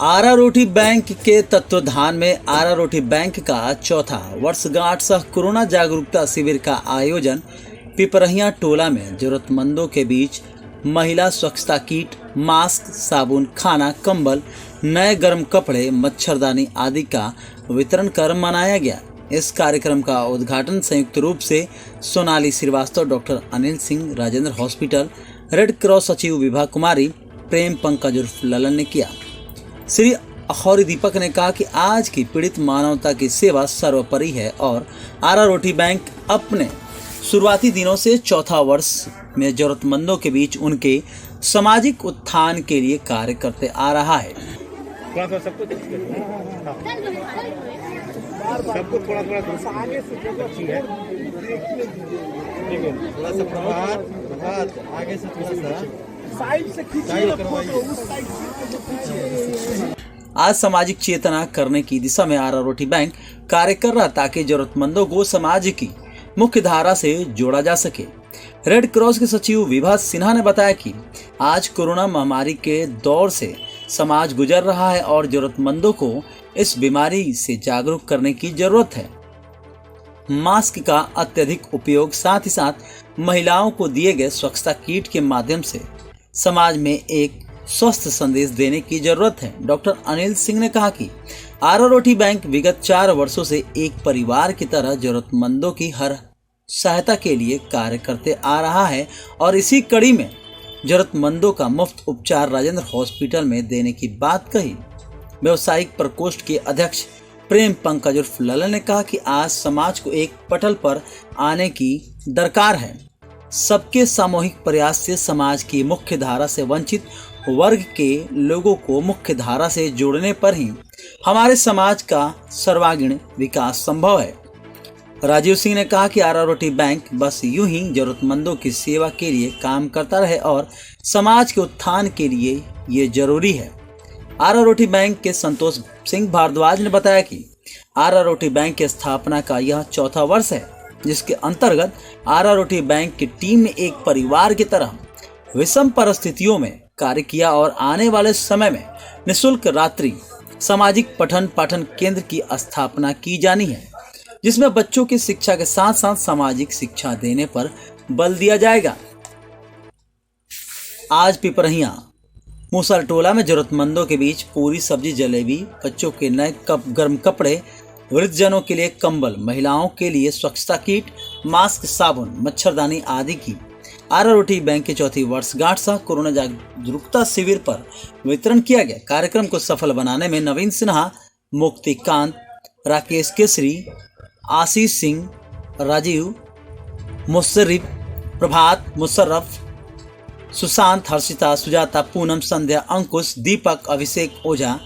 आरा रोटी bank के तत्वाधान में आरा रोटी बैंक का चौथा वर्षगांठ सह कोरोना जागरूकता शिविर का आयोजन पिपरहिया टोला में जरूरतमंदों के बीच महिला स्वच्छता किट, मास्क, साबुन, खाना, कंबल, नए गर्म कपड़े, मच्छरदानी आदि का वितरण कर मनाया गया। इस कार्यक्रम का उद्घाटन संयुक्त रूप से Sonali Srivastava, doctor Anil Singh, Rajendra hospital, red cross सचिव विभा कुमारी, प्रेम पंकज उर्फ ललन ने किया। श्री अखौरी दीपक ने कहा कि आज की पीड़ित मानवता की सेवा सर्वोपरि है और आरा रोटी बैंक अपने शुरुआती दिनों से चौथा वर्ष में जरूरतमंदों के बीच उनके सामाजिक उत्थान के लिए कार्य करते आ रहा है। सबको थोड़ा थोड़ा आगे से आगे से थोड़ा सा साइड से आज सामाजिक चेतना करने की दिशा में आरा रोटी बैंक कार्य कर रहा ताकि जरूरतमंदों को समाज की मुख्य धारा से जोड़ा जा सके। रेड क्रॉस के सचिव विभा सिन्हा ने बताया कि आज कोरोना महामारी के दौर से समाज गुजर रहा है और जरूरतमंदों को इस बीमारी से जागरूक करने की जरूरत है। मास्क का अत्यधिक उपयोग, साथ ही साथ महिलाओं को दिए गए स्वच्छता किट के माध्यम से समाज में एक स्वस्थ संदेश देने की जरूरत है। डॉक्टर अनिल सिंह ने कहा कि आरा रोटी बैंक विगत 4 वर्षों से एक परिवार की तरह जरूरतमंदों की हर सहायता के लिए कार्य करते आ रहा है और इसी कड़ी में जरूरतमंदों का मुफ्त उपचार राजेंद्र हॉस्पिटल में देने की बात कही। व्यवसायिक प्रकोष्ठ के अध्यक्ष प्रेम पंकज उर्फ ललन ने कहा कि आज समाज को एक पटल पर आने की दरकार है। सबके सामूहिक प्रयास से समाज की मुख्य धारा से वंचित वर्ग के लोगों को मुख्य धारा से जोड़ने पर ही हमारे समाज का सर्वांगीण विकास संभव है। राजीव सिंह ने कहा कि आरा रोटी बैंक बस यूं ही जरूरतमंदों की सेवा के लिए काम करता रहे और समाज के उत्थान के लिए ये जरूरी है। आरा रोटी बैंक के संतोष सिंह भारद्वाज ने बताया कि आरा रोटी बैंक की स्थापना का यह चौथा वर्ष है, जिसके अंतर्गत आरा रोटी बैंक की टीम ने एक परिवार की तरह विषम परिस्थितियों में कार्य किया और आने वाले समय में निःशुल्क रात्रि सामाजिक पठन पाठन केंद्र की स्थापना की जानी है, जिसमें बच्चों की शिक्षा के साथ साथ सामाजिक शिक्षा देने पर बल दिया जाएगा। आज पिपरहिया मूसल टोला में जरूरतमंदों के बीच पूरी सब्जी, जलेबी, बच्चों के नए गर्म कपड़े, वृद्धजनों के लिए कंबल, महिलाओं के लिए स्वच्छता किट, मास्क, साबुन, मच्छरदानी आदि की आरा रोटी बैंक के चौथी वर्षगांठ सह कोरोना जागरूकता शिविर पर वितरण किया गया। कार्यक्रम को सफल बनाने में नवीन सिन्हा, मुक्तिकांत, राकेश केसरी, आशीष सिंह, राजीव, मुशर्रिफ, प्रभात, मुशर्रफ, सुशांत, हर्षिता, सुजाता, पूनम, संध्या, अंकुश, दीपक, अभिषेक ओझा,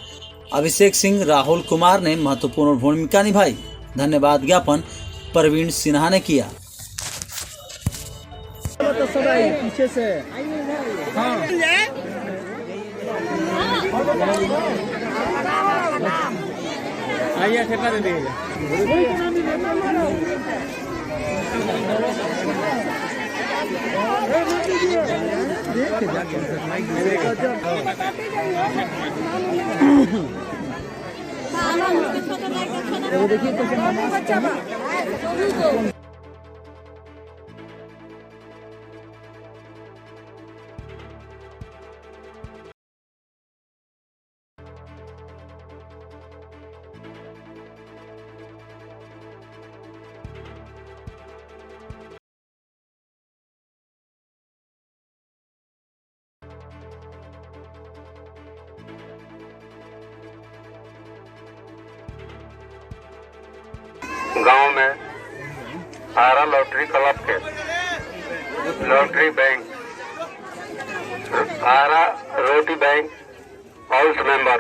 अभिषेक सिंह, राहुल कुमार ने महत्वपूर्ण भूमिका निभाई। धन्यवाद ज्ञापन प्रवीण सिन्हा ने किया। पीछे से आइए ठेका दे दीजिए। देखिए गांव में आरा लॉटरी क्लब के लॉटरी बैंक, आरा रोटी बैंक हाउस मेंबर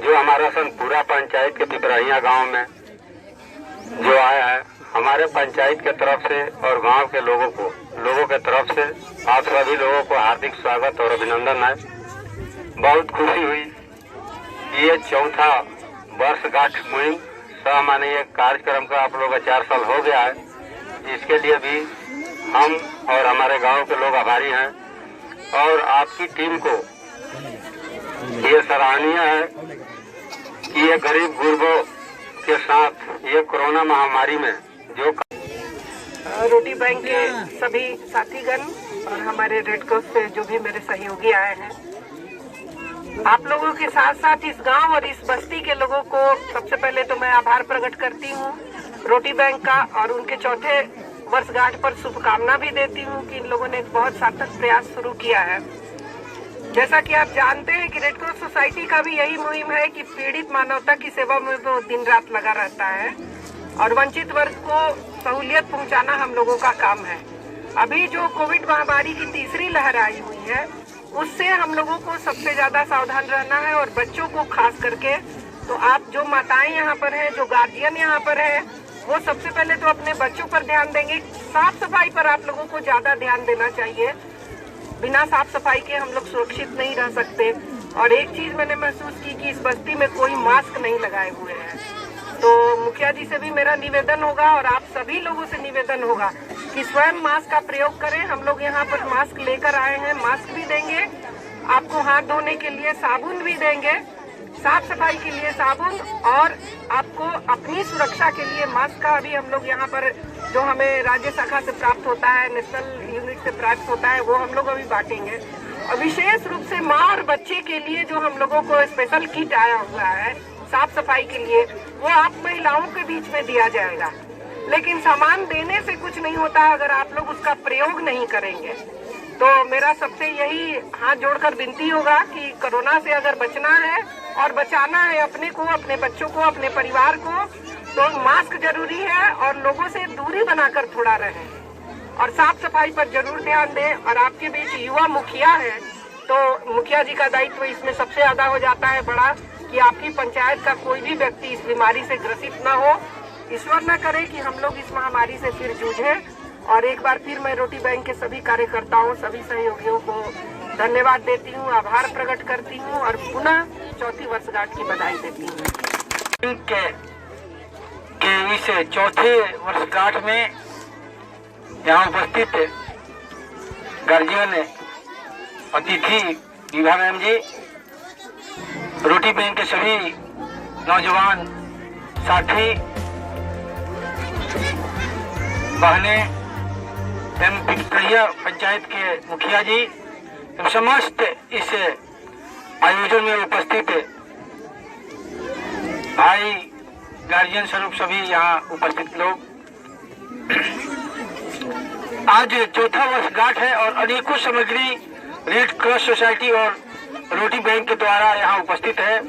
जो हमारा पूरा पंचायत के पिपरहिया गांव में जो आया है, हमारे पंचायत के तरफ से और गांव के लोगों के तरफ से आप सभी लोगों को हार्दिक स्वागत और अभिनंदन है। बहुत खुशी हुई। ये चौथा वर्षगांठ मुहिम सामान्य कार्यक्रम का आप लोग का 4 साल हो गया है। इसके लिए भी हम और हमारे गांव के लोग आभारी हैं और आपकी टीम को ये सराहनीय है कि ये गरीब गुरबों के साथ ये कोरोना महामारी में जो रोटी बैंक के सभी साथीगण और हमारे रेड क्रॉस से जो भी मेरे सहयोगी आए हैं, आप लोगों के साथ साथ इस गांव और इस बस्ती के लोगों को सबसे पहले तो मैं आभार प्रकट करती हूं रोटी बैंक का, और उनके चौथे वर्षगांठ पर शुभकामना भी देती हूं कि इन लोगों ने एक बहुत सार्थक प्रयास शुरू किया है। जैसा कि आप जानते हैं कि रेड क्रॉस सोसाइटी का भी यही मुहिम है कि पीड़ित मानवता की सेवा में वो दिन रात लगा रहता है और वंचित वर्ग को सहूलियत पहुंचाना हम लोगों का काम है। अभी जो कोविड महामारी की तीसरी लहर आई हुई है, उससे हम लोगों को सबसे ज्यादा सावधान रहना है, और बच्चों को खास करके। तो आप जो माताएं यहाँ पर हैं, जो गार्जियन यहाँ पर है, वो सबसे पहले तो अपने बच्चों पर ध्यान देंगे। साफ सफाई पर आप लोगों को ज्यादा ध्यान देना चाहिए। बिना साफ सफाई के हम लोग सुरक्षित नहीं रह सकते। और एक चीज मैंने महसूस की कि इस बस्ती में कोई मास्क नहीं लगाए हुए हैं, तो मुखिया जी से भी मेरा निवेदन होगा और आप सभी लोगों से निवेदन होगा कि स्वयं मास्क का प्रयोग करें। हम लोग यहाँ पर मास्क लेकर आए हैं, मास्क भी देंगे आपको, हाथ धोने के लिए साबुन भी देंगे, साफ सफाई के लिए साबुन, और आपको अपनी सुरक्षा के लिए मास्क का भी हम लोग यहाँ पर जो हमें राज्य शाखा से प्राप्त होता है, नेशनल यूनिट से प्राप्त होता है, वो हम लोग अभी बांटेंगे। और विशेष रूप से माँ और बच्चे के लिए जो हम लोगों को स्पेशल किट आया हुआ है साफ सफाई के लिए, वो आप महिलाओं के बीच में दिया जाएगा। लेकिन सामान देने से कुछ नहीं होता अगर आप लोग उसका प्रयोग नहीं करेंगे। तो मेरा सबसे यही हाथ जोड़कर विनती होगा कि कोरोना से अगर बचना है और बचाना है अपने को, अपने बच्चों को, अपने परिवार को, तो मास्क जरूरी है और लोगों से दूरी बनाकर थोड़ा रहें और साफ सफाई पर जरूर ध्यान दें। और आपके बीच युवा मुखिया है, तो मुखिया जी का दायित्व इसमें सबसे ज्यादा हो जाता है बड़ा, कि आपकी पंचायत का कोई भी व्यक्ति इस बीमारी से ग्रसित न हो। ईश्वर न करे कि हम लोग इस महामारी से फिर जूझें। और एक बार फिर मैं रोटी बैंक के सभी कार्यकर्ताओं, सभी सहयोगियों को धन्यवाद देती हूँ, आभार प्रकट करती हूँ और पुनः चौथी वर्षगांठ की बधाई देती हूँ। के इस चौथे वर्षगांठ में यहाँ उपस्थित गार्जियन अतिथि विभा मैम जी, रोटी बैंक के सभी नौजवान साथी, बहनें एवं पिपरिया पंचायत के मुखिया जी एवं समस्त इस आयोजन में उपस्थित भाई गार्जियन स्वरूप सभी यहाँ उपस्थित लोग, आज चौथा वर्षगांठ है और अनेकों सामग्री रेड क्रॉस सोसाइटी और रोटी बैंक के द्वारा यहाँ उपस्थित है।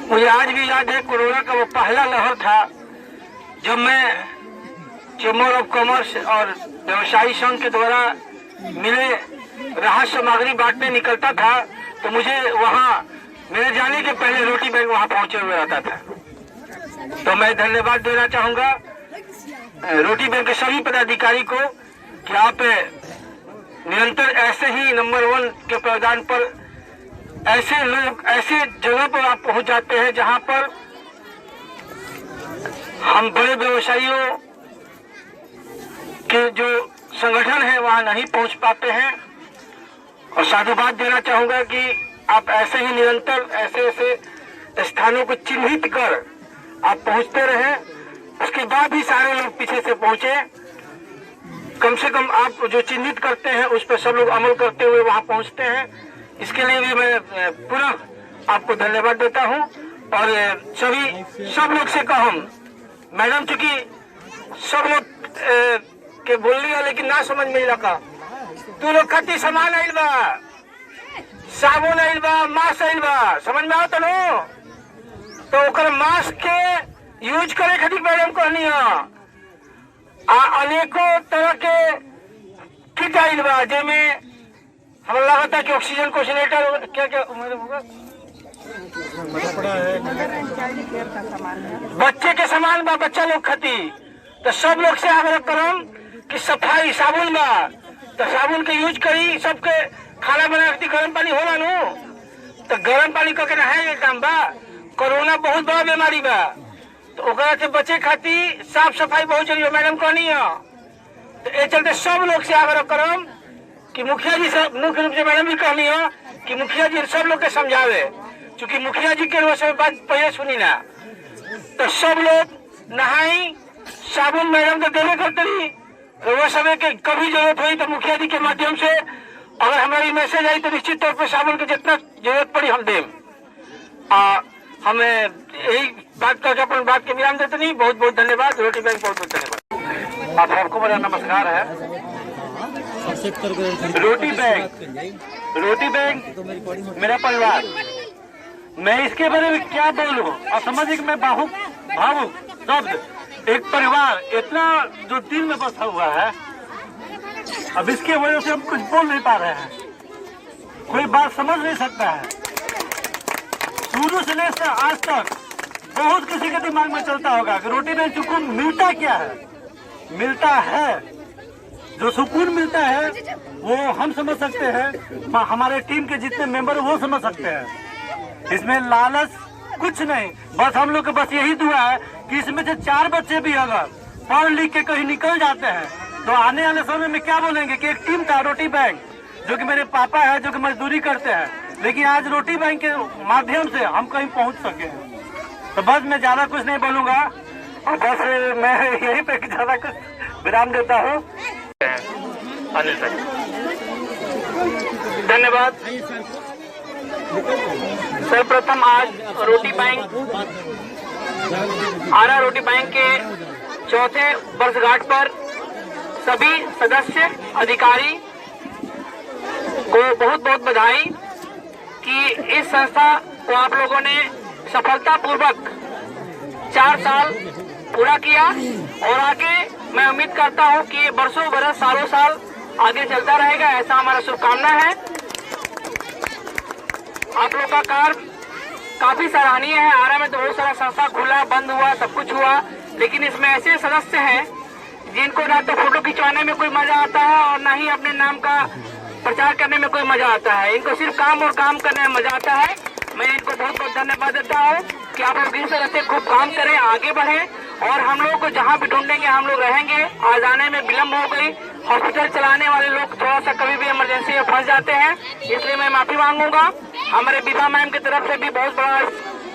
मुझे आज भी याद है कोरोना का वो पहला लहर था जब मैं चेंबर ऑफ कॉमर्स और व्यवसायी संघ के द्वारा मिले राहत सामग्री बांटने निकलता था, तो मुझे वहाँ मेरे जाने के पहले रोटी बैंक वहाँ पहुंचे हुए रहता था। तो मैं धन्यवाद देना चाहूंगा रोटी बैंक के सभी पदाधिकारी को कि आप निरंतर ऐसे ही नंबर 1 के प्रावधान पर ऐसे लोग ऐसे जगह पर आप पहुंच जाते हैं जहां पर हम बड़े व्यवसायियों के जो संगठन है वहां नहीं पहुंच पाते हैं। और साधुवाद देना चाहूंगा कि आप ऐसे ही निरंतर ऐसे ऐसे स्थानों को चिन्हित कर आप पहुंचते रहें, उसके बाद भी सारे लोग पीछे से पहुंचे। कम से कम आप जो चिन्हित करते हैं उस पर सब लोग अमल करते हुए वहां पहुंचते हैं। इसके लिए भी मैं पुनः आपको धन्यवाद देता हूं। और सब लोग से कहूं, मैडम चूंकि सब लोग के बोल लिया लेकिन ना समझ में लगा, तू लोग खाती सामान आइल बा, साबुन आइल बा, मास्क आइल बा, समझ में आवत नो, तो ओकर मास्क के यूज करे खातिर मैडम कहनी है। अनेकों तरह के किट आइल बा, जेमें हमें लगता है कि ऑक्सीजन कंसंट्रेटर क्या क्या होगा, बच्चे के सामान बा, बच्चा लोग खाती। तो सब लोग से आग्रह करम कि सफाई साबुन बा, तो साबुन के यूज करी। सबके खाना बना गर्म पानी होला नु, तो गर्म पानी करके नहाए के काम बा। कोरोना बहुत बड़ा बीमारी बा, तो ओकरा से बचे खातिर साफ सफाई बहुत जरूरी है, मैडम कहनी है। तो ये चलते सब लोग से आग्रह करम कि मुखिया जी से मुख्य रूप से मैडम भी कहनी है कि मुखिया जी सब लोग के समझावे, क्योंकि मुखिया जी के सब बात पहले सुनी ना, तो सब लोग नहाई साबुन मैडम तो देने करते रही, तो वो समय के कभी जरूरत हुई तो मुखिया जी के माध्यम से अगर हमारी मैसेज आई तो निश्चित तौर पर साबुन की जितना जरूरत पड़ी हम दें। हमें यही बात करके अपनी बात के विराम देते नहीं। बहुत बहुत धन्यवाद। रोटी बैंक बहुत बहुत धन्यवाद। आप सबको मेरा नमस्कार है। रोटी बैंक मेरा परिवार, मैं इसके बारे में क्या बोलूं, असामाजिक में भावुक शब्द। एक परिवार इतना जो दिल में बसा हुआ है, अब इसके वजह से हम कुछ बोल नहीं पा रहे हैं, कोई बात समझ नहीं सकता है। शुरू से लेकर आज तक बहुत किसी के दिमाग में चलता होगा कि रोटी में सुकून मिलता क्या है। मिलता है, जो सुकून मिलता है वो हम समझ सकते हैं, हमारे टीम के जितने मेंबर वो समझ सकते हैं। इसमें लालच कुछ नहीं, बस हम लोग के बस यही दुआ है कि इसमें से 4 बच्चे भी अगर पढ़ लिख के कहीं निकल जाते हैं तो आने वाले समय में क्या बोलेंगे कि एक टीम था रोटी बैंक, जो कि मेरे पापा है, जो कि मजदूरी करते हैं, लेकिन आज रोटी बैंक के माध्यम से हम कहीं पहुंच सके हैं। तो बस मैं ज्यादा कुछ नहीं बोलूंगा और बस मैं यही पे ज्यादा कुछ विराम देता हूँ। अनिल सर, धन्यवाद। सर्वप्रथम आज रोटी बैंक आरा रोटी बैंक के 4थे वर्षगांठ पर सभी सदस्य अधिकारी को बहुत बहुत बधाई कि इस संस्था को आप लोगों ने सफलतापूर्वक 4 साल पूरा किया और आगे मैं उम्मीद करता हूं कि बरसों बरस सालों साल आगे चलता रहेगा, ऐसा हमारा शुभकामना है। आप लोग का कार्य काफी सराहनीय है। आरा में तो बहुत सारा संस्था खुला, बंद हुआ, सब कुछ हुआ, लेकिन इसमें ऐसे सदस्य हैं जिनको ना तो फोटो खिंचवाने में कोई मजा आता है और ना ही अपने नाम का प्रचार करने में कोई मजा आता है। इनको सिर्फ काम और काम करने में मजा आता है। मैं इनको बहुत बहुत धन्यवाद देता हूँ कि आप लोग इस तरह से खूब काम करें, आगे बढ़े और हम लोग को जहाँ भी ढूंढेंगे हम लोग रहेंगे। आज आने में विलम्ब हो गई, हॉस्पिटल चलाने वाले लोग थोड़ा सा कभी भी इमरजेंसी में फंस जाते हैं, इसलिए मैं माफी मांगूंगा। हमारे विभा मैम की तरफ से भी बहुत बड़ा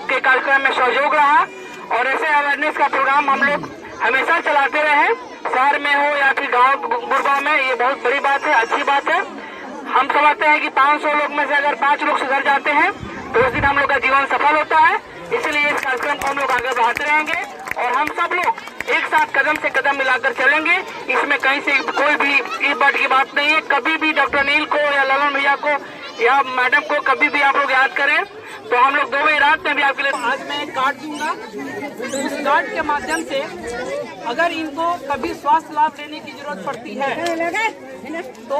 के कार्यक्रम में सहयोग रहा और ऐसे अवेयरनेस का प्रोग्राम हम लोग हमेशा चलाते रहे, शहर में हो या फिर गाँव गुरबा में। ये बहुत बड़ी बात है, अच्छी बात है। हम समझते हैं कि 500 लोग में से अगर 5 लोग सुधर जाते हैं तो उस दिन हम लोग का जीवन सफल होता है। इसलिए इस कार्यक्रम को हम लोग आगे बढ़ाते रहेंगे और हम सब लोग एक साथ कदम से कदम मिलाकर चलेंगे। इसमें कहीं से कोई भी इस बात की बात नहीं है। कभी भी डॉक्टर अनिल को या ललन भैया को या मैडम को कभी भी आप लोग याद करें तो हम लोग 2 बजे रात में भी आपके लिए आज मैं एक कार्ड दूंगा। उस कार्ड के माध्यम से अगर इनको कभी स्वास्थ्य लाभ लेने की जरूरत पड़ती है तो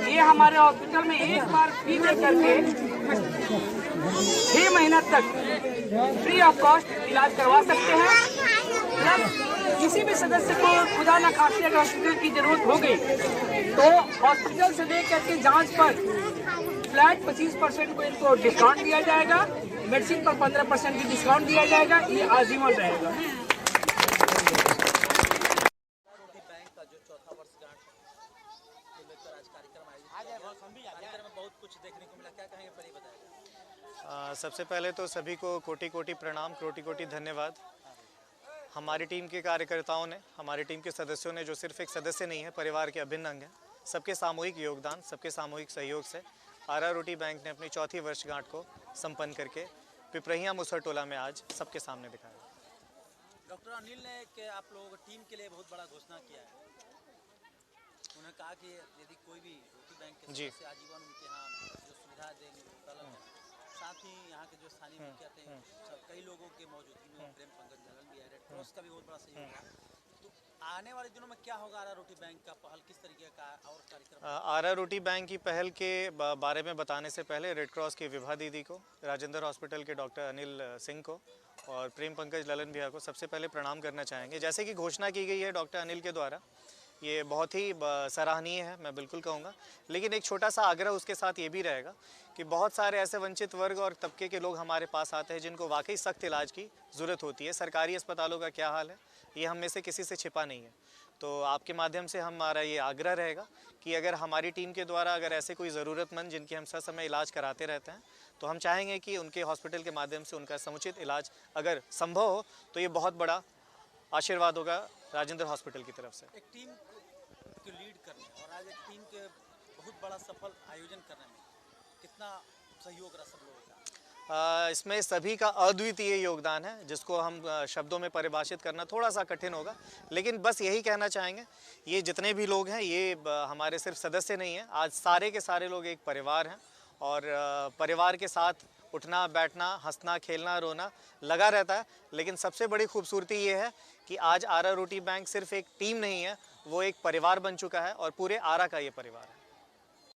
ये हमारे हॉस्पिटल में एक बार फी दे करके 6 महीना तक फ्री ऑफ कॉस्ट इलाज करवा सकते हैं। प्लस किसी भी सदस्य को खुदा न खास्ते अगर हॉस्पिटल की जरूरत हो गई तो हॉस्पिटल से ले करके जांच पर फ्लैट 25% को इनको डिस्काउंट दिया जाएगा, मेडिसिन पर 15% की डिस्काउंट दिया जाएगा। ये आजीवन रहेगा। सबसे पहले तो सभी को कोटि कोटि प्रणाम, कोटि कोटि धन्यवाद। हमारी टीम के कार्यकर्ताओं ने, हमारी टीम के सदस्यों ने, जो सिर्फ एक सदस्य नहीं है, परिवार के अभिन्न अंग हैं, सबके सामूहिक योगदान, सबके सामूहिक सहयोग से आरा रोटी बैंक ने अपनी 4थी वर्षगांठ को संपन्न करके पिपरहिया मुसहर टोला में आज सबके सामने दिखाया। डॉक्टर अनिल ने कि आप लोगों की टीम के लिए बहुत बड़ा घोषणा किया है। उन्होंने कहा कि यदि कोई भी रोटी बैंक के सदस्य आजीवन उनके यहाँ जो सुविधा देंगे उपलब्ध है, साथ ही यहाँ के जो स्थानीय मुखिया थे कई लोगों के मौजूदगी में प्रेम पंकज जलन भी है, रेड क्रॉस का भी बहुत बड़ा सहयोग है। तो आने वाले दिनों में क्या होगा आरा रोटी बैंक का पहल, किस तरीके का और कार्यक्रम? आरा रोटी बैंक की पहल के बारे में बताने से पहले रेड क्रॉस की विभा दीदी को, राजेंद्र हॉस्पिटल के डॉक्टर अनिल सिंह को और प्रेम पंकज ललन भैया को सबसे पहले प्रणाम करना चाहेंगे। जैसे कि घोषणा की गई है डॉक्टर अनिल के द्वारा, ये बहुत ही सराहनीय है, मैं बिल्कुल कहूँगा। लेकिन एक छोटा सा आग्रह उसके साथ ये भी रहेगा कि बहुत सारे ऐसे वंचित वर्ग और तबके के लोग हमारे पास आते हैं जिनको वाकई सख्त इलाज की ज़रूरत होती है। सरकारी अस्पतालों का क्या हाल है ये हम में से किसी से छिपा नहीं है। तो आपके माध्यम से हमारा ये आग्रह रहेगा कि अगर हमारी टीम के द्वारा अगर ऐसे कोई ज़रूरतमंद जिनकी हम समय इलाज कराते रहते हैं तो हम चाहेंगे कि उनके हॉस्पिटल के माध्यम से उनका समुचित इलाज अगर संभव हो तो ये बहुत बड़ा आशीर्वाद होगा राजेंद्र हॉस्पिटल की तरफ से। एक टीम को लीड करने और आज एक टीम के बहुत बड़ा सफल आयोजन करने में कितना सहयोग रहा सब लोगों का? इसमें सभी का अद्वितीय योगदान है जिसको हम शब्दों में परिभाषित करना थोड़ा सा कठिन होगा, लेकिन बस यही कहना चाहेंगे ये जितने भी लोग हैं ये हमारे सिर्फ सदस्य नहीं हैं, आज सारे के सारे लोग एक परिवार हैं और परिवार के साथ उठना बैठना हंसना खेलना रोना लगा रहता है। लेकिन सबसे बड़ी खूबसूरती ये है कि आज आरा रोटी बैंक सिर्फ एक टीम नहीं है, वो एक परिवार बन चुका है और पूरे आरा का ये परिवार है।